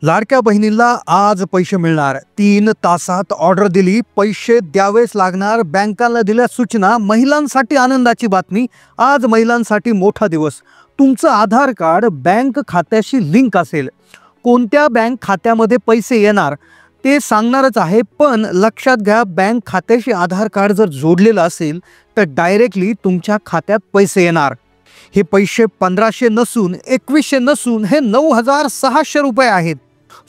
लाडक्या बहिणीला आज पैसे मिळणार। 3 तासात ऑर्डर दिली, पैसे द्यावेच लागणार। बँकांना दिल्या सूचना। महिलांसाठी आनंदाची बातमी। आज महिलांसाठी मोठा दिवस। तुमचं आधार कार्ड बँक खात्याशी लिंक असेल, कोणत्या बँक खात्यामध्ये पैसे येणार ते सांगणारच आहे। पण लक्षात घ्या, बँक खात्याशी आधार कार्ड जर जोडलेलं असेल तर डायरेक्टली तुमच्या खात्यात पैसे येणार। हे पैसे 1500 नसून 2100 नसून हे 9600 रुपये आहेत।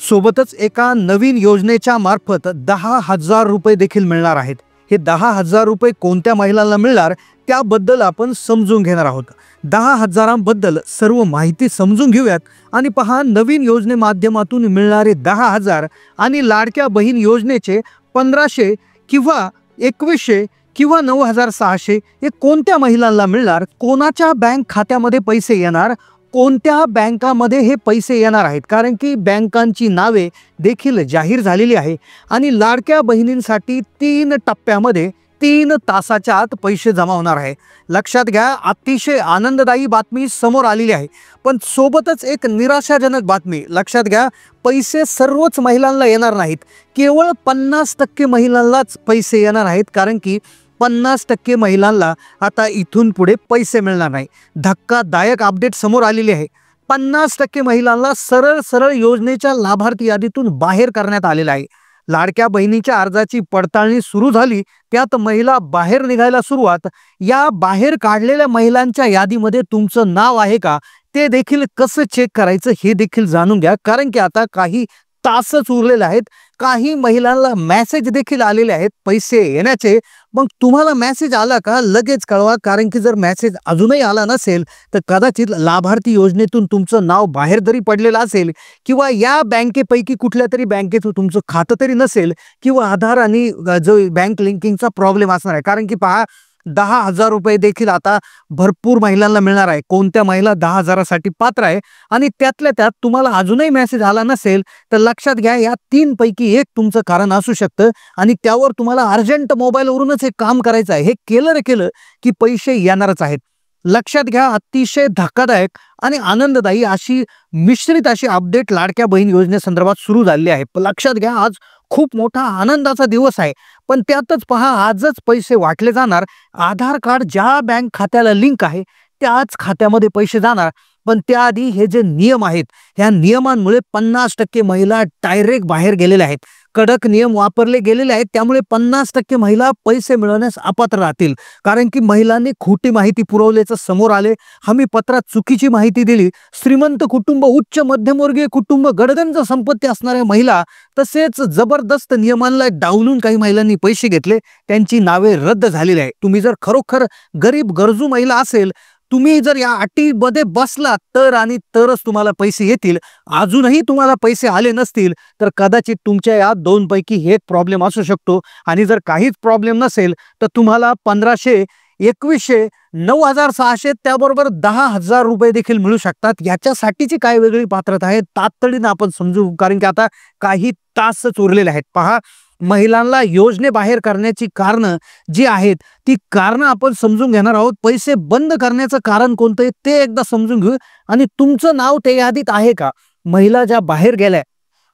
सोबतच एका नवीन योजनेच्या मार्फत 10,000 रुपये देखील मिळणार आहेत। हे 10,000 रुपये कोणत्या महिलांना मिळणार त्याबद्दल आपण समजून घेणार आहोत। 10,000 बद्दल सर्व माहिती समजून घेऊयात आणि पहा, नवीन योजने माध्यमातून मिळणारे 10,000 आणि लाडक्या बहीण योजनेचे 1500 किंवा 2100 किंवा 9600 हे कोणत्या महिलांना मिळणार, कोणाच्या बँक खात्यामध्ये पैसे येणार, कोणत्या बँकामध्ये हे पैसे येणार आहेत। कारण की बँकांची नावे देखील जाहीर झालेली आहे आणि लाडक्या बहिणींसाठी 3 टप्प्यामध्ये 3 तासाच्या आत पैसे जमा होणार आहे। लक्षात घ्या, अतिशय आनंददायी बातमी समोर आलेली आहे, पण सोबतच एक निराशाजनक बातमी। लक्षात घ्या, पैसे सर्वच महिलांना येणार नाहीत, केवळ 50% महिलांनाच पैसे येणार आहेत। कारण की 50% महिलांना आता इथून पुढे पैसे मिळणार नाही। धक्कादायक अपडेट समोर आलेली आहे। 50% महिलांना सरळ सरळ योजनेच्या लाभार्थी यादीतून बाहेर करण्यात आलेला आहे। लाडक्या बहिणीच्या अर्जाची पडताळणी सुरू झाली, त्यात महिला बाहेर निघायला सुरुवात। या बाहेर काढलेल्या महिलांच्या यादीमध्ये तुमचं नाव आहे का ते देखील कसं चेक करायचं हे देखील जाणून घ्या। कारण की आता काही तासच उरलेले आहेत। काही महिलांना मेसेज देखील आलेले आहेत पैसे येण्याचे। मग तुम्हाला मेसेज आला का लगेच कळवा, कारण की जर मेसेज अजूनही आला नसेल तर कदाचित लाभार्थी योजनेतून तुमचं नाव बाहेर जरी पडलेलं असेल किंवा या बँकेपैकी कुठल्या तरी बँकेत तुमचं खातं तरी नसेल किंवा आधार आणि जो बँक लिंकिंगचा प्रॉब्लेम असणार आहे। कारण की पहा, 10,000 रुपये देखील आता भरपूर महिलांना मिळणार आहे। कोणत्या महिला 10,000 साठी पात्र आहे आणि त्यातल्या त्यात तुम्हाला अजूनही मेसेज आला नसेल तर लक्षात घ्या, या 3 पैकी एक तुमचं कारण असू शकतं आणि त्यावर तुम्हाला अर्जंट मोबाईलवरूनच हे काम करायचं आहे। हे केलं की पैसे येणारच आहेत। लक्षात घ्या, अतिशय धक्कादायक आणि आनंददायी अशी मिश्रित अशी अपडेट लाडक्या बहीण योजनेसंदर्भात सुरू झालेली आहे। लक्षात घ्या, आज खूप मोठा आनंदाचा दिवस आहे, पण त्यातच पहा, आजच पैसे वाटले जाणार। आधार कार्ड ज्या बँक खात्याला लिंक आहे त्याच खात्यामध्ये पैसे जाणार। पण त्याआधी हे जे नियम आहेत, ह्या नियमांमुळे 50% महिला डायरेक्ट बाहेर गेलेल्या आहेत। कडक नियम वापरले गेलेले आहेत, त्यामुळे 50% महिला पैसे मिळवण्यास अपात्र राहतील। कारण की महिलांनी खोटी माहिती पुरवल्याचं समोर आले। हमी पत्रात चुकीची माहिती दिली। श्रीमंत कुटुंब, उच्च मध्यमवर्गीय कुटुंब, गडगंज संपत्ती असणाऱ्या महिला तसेच जबरदस्त नियमांना डावलून काही महिलांनी पैसे घेतले, त्यांची नावे रद्द झालेली आहे। तुम्ही जर खरोखर गरीब गरजू महिला असेल, तुम्ही जर या अटीमध्ये बसला तर आणि तरच तुम्हाला पैसे येतील। अजूनही तुम्हाला पैसे आले नसतील तर कदाचित तुमच्या या 2 पैकी एक प्रॉब्लेम असू शकतो। आणि जर काहीच प्रॉब्लेम नसेल तर तुम्हाला 1500, 2100, 9600 त्याबरोबर 10,000 रुपये देखील मिळू शकतात। याच्यासाठीची काय वेगळी पात्रता आहे तातडीने आपण समजू, कारण की आता काही तासच उरलेले आहेत। पहा, महिलांना योजने बाहेर करण्याची कारणं जी आहेत ती कारणं आपण समजून घेणार आहोत। पैसे बंद करण्याचं कारण कोणतं आहे ते एकदा समजून घेऊ आणि तुमचं नाव त्या यादीत आहे का? महिला ज्या बाहेर गेल्या,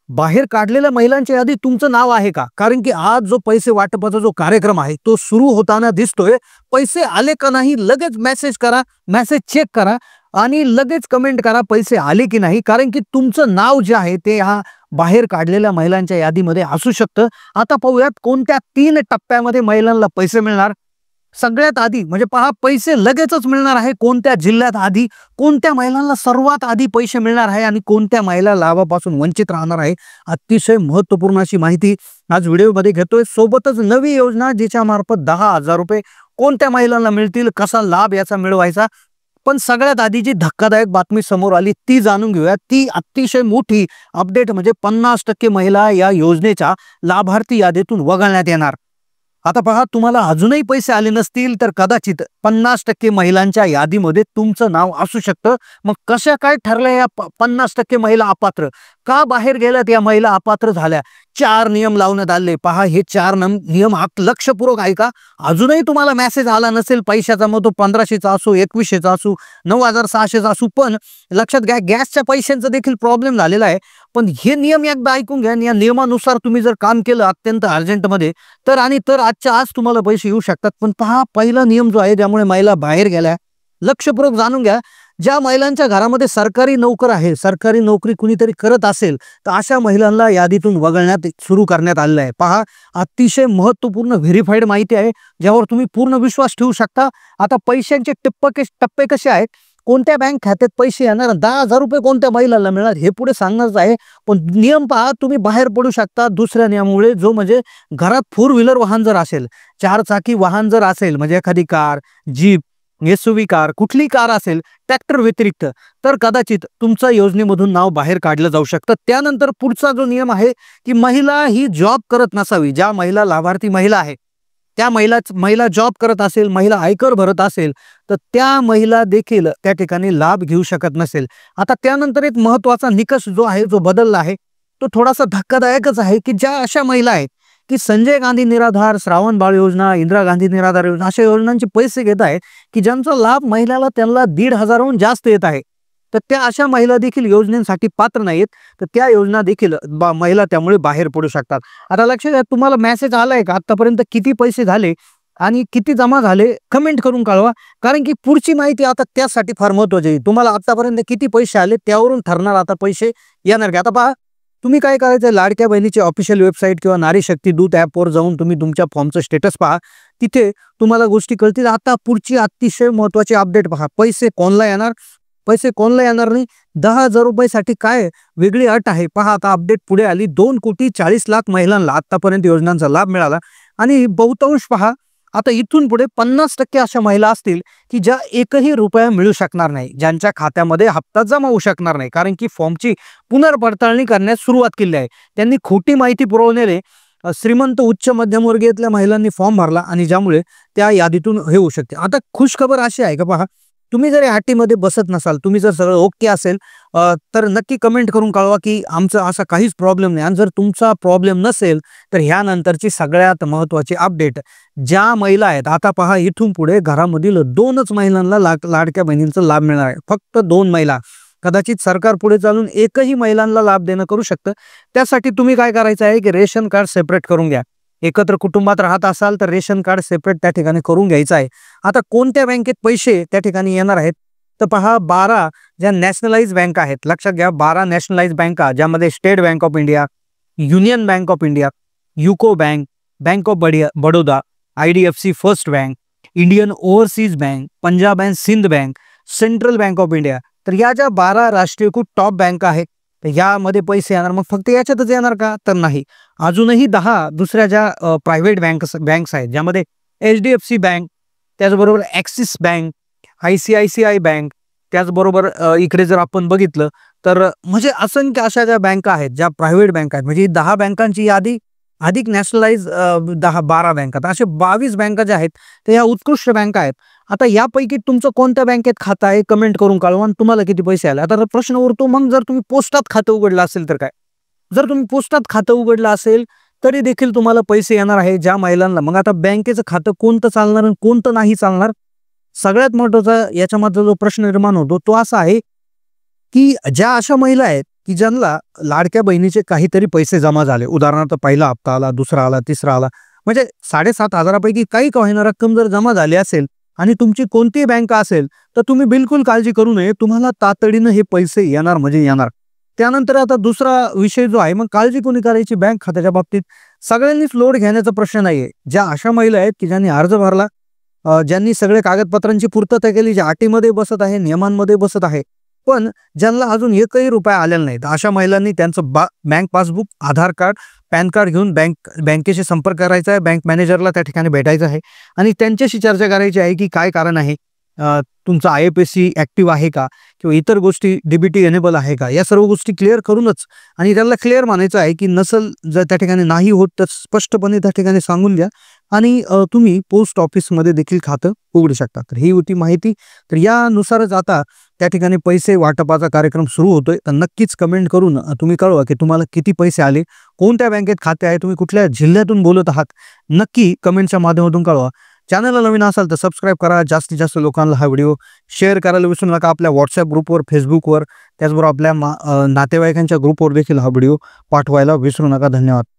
बाहेर काढलेल्या महिलांच्या यादीत तुमचं नाव आहे का? कारण की आज जो पैसे वाटपाचा जो कार्यक्रम आहे तो सुरू होताना दिसतोय। पैसे आले का नाही लगेच मेसेज करा, मेसेज चेक करा आणि लगेच कमेंट करा पैसे आले की नाही। कारण की तुमचं नाव जे आहे ते ह्या बाहेर काढलेल्या महिलांच्या यादीमध्ये असू शकतं। आता पाहूयात कोणत्या 3 टप्प्यामध्ये महिलांना पैसे मिळणार। सगळ्यात आधी म्हणजे पहा, पैसे लगेचच मिळणार आहे। कोणत्या जिल्ह्यात आधी, कोणत्या महिलांना सर्वात आधी पैसे मिळणार आहे आणि कोणत्या महिला लाभापासून वंचित राहणार आहे, अतिशय महत्त्वपूर्ण अशी माहिती आज व्हिडिओमध्ये घेतोय। सोबतच नवी योजना जिच्या मार्फत 10,000 रुपये कोणत्या महिलांना मिळतील, कसा लाभ याचा मिळवायचा। पण सगळ्यात आधी जी धक्कादायक बातमी समोर आली ती जाणून घेऊया। ती अतिशय मोठी अपडेट म्हणजे 50% महिला या योजनेच्या लाभार्थी यादीतून वगळण्यात येणार। आता पहा, तुम्हाला अजूनही पैसे आले नसतील तर कदाचित 50% महिलांच्या यादीमध्ये तुमचं नाव असू शकतं। मग कशा काय ठरल्या या 50% महिला अपात्र? का बाहेर गेल्यात या महिला अपात्र झाल्या? 4 नियम लावण्यात आले. पहा, हे 4 नियम लक्षपूर्वक ऐका. अजूनही तुम्हाला मेसेज आला नसेल पैशाचा, मग तो 1500चा असो, 2100चा असो, 9600चा असो, पण लक्षात घ्या, गॅसच्या पैशांचा देखील प्रॉब्लेम झालेला आहे. पण हे नियम एकदा ऐकून घ्या. या नियमानुसार तुम्ही जर काम केलं अत्यंत अर्जंटमध्ये, तर आजच्या आज तुम्हाला पैसे येऊ शकतात. पण पहा, पहिला नियम जो आहे ज्यामुळे महिला बाहेर गेल्या, लक्षपूर्वक जाणून घ्या. ज्या महिलांच्या घरामध्ये सरकारी नोकर आहे, सरकारी नोकरी कुणीतरी करत असेल, तर अशा महिलांना यादीतून वगळण्यात सुरू करण्यात आलेलं आहे. पहा, अतिशय महत्त्वपूर्ण व्हेरीफाईड माहिती आहे, ज्यावर तुम्ही पूर्ण विश्वास ठेवू शकता. आता पैशांचे टप्पे कसे आहेत, कोणत्या बँक खात्यात पैसे येणार, 10,000 रुपये कोणत्या महिलाला मिळणार, हे पुढे सांगणारच आहे. पण नियम पहा, तुम्ही बाहेर पडू शकता दुसऱ्या नियमामुळे, जो म्हणजे घरात 4 व्हीलर वाहन जर असेल, 4 चाकी वाहन जर असेल, म्हणजे एखादी कार, जीप, एसयूव्ही कार, कुठली कार असेल ट्रॅक्टर व्यतिरिक्त, तर कदाचित तुमच्या योजनेमधून नाव बाहेर काढलं जाऊ शकतं. त्यानंतर पुढचा जो नियम आहे की महिला ही जॉब करत नसावी. ज्या महिला लाभार्थी महिला आहे, त्या महिला जॉब करत असेल, महिला आयकर भरत असेल, तर त्या महिला देखील त्या ठिकाणी लाभ घेऊ शकत नसेल. आता त्यानंतर एक महत्वाचा निकष जो आहे, जो बदलला आहे, तो थोडासा धक्कादायकच आहे की ज्या अशा महिला आहेत की संजय गांधी निराधार, श्रावण बाळ योजना, इंदिरा गांधी निराधार योजना, अशा योजनांचे पैसे घेत आहेत की ज्यांचा लाभ महिलाला त्यांना 1,500हून जास्त येत आहे, तर त्या अशा महिला देखील योजनेसाठी पात्र नाहीत. तर त्या योजना देखील महिला त्यामुळे बाहेर पडू शकतात. आता लक्षात घ्या, तुम्हाला मेसेज आलाय का आतापर्यंत किती पैसे झाले आणि किती जमा झाले, कमेंट करून कळवा. कारण की पुढची माहिती आता त्यासाठी फार महत्त्वाची आहे. तुम्हाला आतापर्यंत किती पैसे आले त्यावरून ठरणार आता पैसे येणार का. आता पहा, तुम्ही काय करायचं, लाडक्या बहिणीची ऑफिशियल वेबसाईट किंवा नारी शक्ती दूत ॲपवर जाऊन तुम्ही तुमच्या फॉर्मचं स्टेटस पहा. तिथे तुम्हाला गोष्टी कळतील. आता पुढची अतिशय महत्त्वाची अपडेट पहा. पैसे कोणला येणार, पैसे कोणला येणार नाही. 10,000 रुपयासाठी काय वेगळी अट आहे पहा. आता अपडेट पुढे आली. 2,40,00,000 महिलांना आतापर्यंत योजनांचा लाभ मिळाला आणि बहुतांश पहा, आता इथून पुढे 50% अशा महिला असतील की ज्या एकही रुपया मिळू शकणार नाही, ज्यांच्या खात्यामध्ये हप्ता जमा होऊ शकणार नाही. कारण की फॉर्मची पुनर्पडताळणी करण्यास सुरुवात केली आहे. त्यांनी खोटी माहिती पुरवण्याने श्रीमंत उच्च मध्यमवर्गीयातल्या महिलांनी फॉर्म भरला आणि ज्यामुळे त्या यादीतून हे होऊ शकते. आता खुशखबर अशी आहे का पहा, तुम्ही जर अटीमध्ये बसत नसाल, तुम्ही जर सगळं ओके असेल, तर नक्की कमेंट करून कळवा की आमचा असा काहीच प्रॉब्लेम नाही. आणि जर तुमचा प्रॉब्लेम नसेल, तर ह्यानंतरची सगळ्यात महत्त्वाची अपडेट, ज्या महिला आहेत, आता पहा, इथून पुढे घरामधील 2च महिलांना लाडक्या बहिणींचा लाभ मिळणार आहे. फक्त 2 महिला. कदाचित सरकार पुढे चालून एकही महिलांना लाभ देणं करू शकतं. त्यासाठी तुम्ही काय करायचं आहे की रेशन कार्ड सेपरेट करून घ्या. एकत्र कुटुंबात राहत असाल तर रेशन कार्ड सेपरेट त्या ठिकाणी करून घ्यायचं आहे. आता कोणत्या बँकेत पैसे त्या ठिकाणी येणार आहेत, तर पहा, 12 ज्या नॅशनलाइज बँका आहेत, लक्षात घ्या, 12 नॅशनलाइज बँका, ज्यामध्ये State Bank of India, Union Bank of India, UCO Bank, Bank of Baroda, IDFC First Bank, Indian Overseas Bank, Punjab and Sindh Bank, Central Bank of India, तर या ज्या 12 राष्ट्रीयकृत टॉप बँका आहेत, तर यामध्ये पैसे येणार. मग फक्त याच्यातच येणार का, तर नाही. अजूनही 10 दुसऱ्या ज्या प्रायव्हेट बँक्स आहेत, ज्यामध्ये HDFC बँक, त्याचबरोबर ॲक्सिस बँक, ICICI बँक, त्याचबरोबर इकडे जर आपण बघितलं तर म्हणजे असंख्य अशा ज्या बँका आहेत, ज्या प्रायव्हेट बँक आहेत, म्हणजे 10 बँकांची यादी अधिक नॅशनलाइज 12 बँका, असे 22 बँका ज्या आहेत, तर या उत्कृष्ट बँका आहेत. आता यापैकी तुमचं कोणत्या बँकेत खातं आहे, कमेंट करून कळवा. तुम्हाला किती पैसे आले. आता प्रश्न उरतो, मग जर तुम्ही पोस्टात खातं उघडलं असेल तर काय. जर तुम्ही पोस्टात खातं उघडलं असेल तरी देखील तुम्हाला पैसे येणार आहे ज्या महिलांना. मग आता बँकेचं खातं कोणतं चालणार आणि कोणतं नाही चालणार, सगळ्यात महत्त्वाचा याच्यामध्ये जो प्रश्न निर्माण होतो तो असा आहे की ज्या अशा महिला आहेत की ज्यांना लाडक्या बहिणीचे काहीतरी पैसे जमा झाले, उदाहरणार्थ पहिला हप्ता आला, दुसरा आला, तिसरा आला, म्हणजे 7,500 पैकी काही का होईना रक्कम जर जमा झाली असेल आणि तुमची कोणतीही बँक असेल, तर तुम्ही बिलकुल काळजी करू नये. तुम्हाला तातडीनं हे पैसे येणार म्हणजे येणार. त्यानंतर आता दुसरा विषय जो आहे, मग काळजी कोणी करायची बँक खात्याच्या बाबतीत, सगळ्यांनीच लोड घेण्याचा प्रश्न नाहीये. ज्या अशा महिला आहेत की ज्यांनी अर्ज भरला, ज्यांनी सगळे कागदपत्रांची पूर्तता केली, ज्या अटीमध्ये बसत आहे, नियमांमध्ये बसत आहे, पण ज्यांना अजून एकही रुपया आलेला नाही, तर अशा महिलांनी त्यांचं बँक पासबुक, आधार कार्ड, पॅन कार्ड घेऊन बँकेशी संपर्क करायचा आहे. बँक मॅनेजरला त्या ठिकाणी भेटायचं आहे आणि त्यांच्याशी चर्चा करायची आहे की काय कारण आहे, तुमचा IFSC ॲक्टिव्ह आहे का, किंवा इतर गोष्टी DBT एनेबल आहे का, या सर्व गोष्टी क्लिअर करूनच, आणि त्यांना क्लिअर मानायचं आहे की नसल जर त्या ठिकाणी नाही होत तर स्पष्टपणे त्या ठिकाणी सांगून द्या आणि तुम्ही पोस्ट ऑफिसमध्ये देखील खातं उघडू शकता. तर ही होती माहिती. तर यानुसारच आता त्या ठिकाणी पैसे वाटपाचा कार्यक्रम सुरू होतोय. तर नक्कीच कमेंट करून तुम्ही कळवा की तुम्हाला किती पैसे आले, कोणत्या बँकेत खाते आहे, तुम्ही कुठल्या जिल्ह्यातून बोलत आहात, नक्की कमेंटच्या माध्यमातून कळवा. चॅनलला नवीन असाल तर सबस्क्राईब करा. जास्तीत जास्त लोकांना हा व्हिडिओ शेअर करायला विसरू नका. आपल्या व्हॉट्सअप ग्रुपवर, फेसबुकवर, त्याचबरोबर आपल्या नातेवाईकांच्या ग्रुपवर देखील हा व्हिडिओ पाठवायला विसरू नका. धन्यवाद.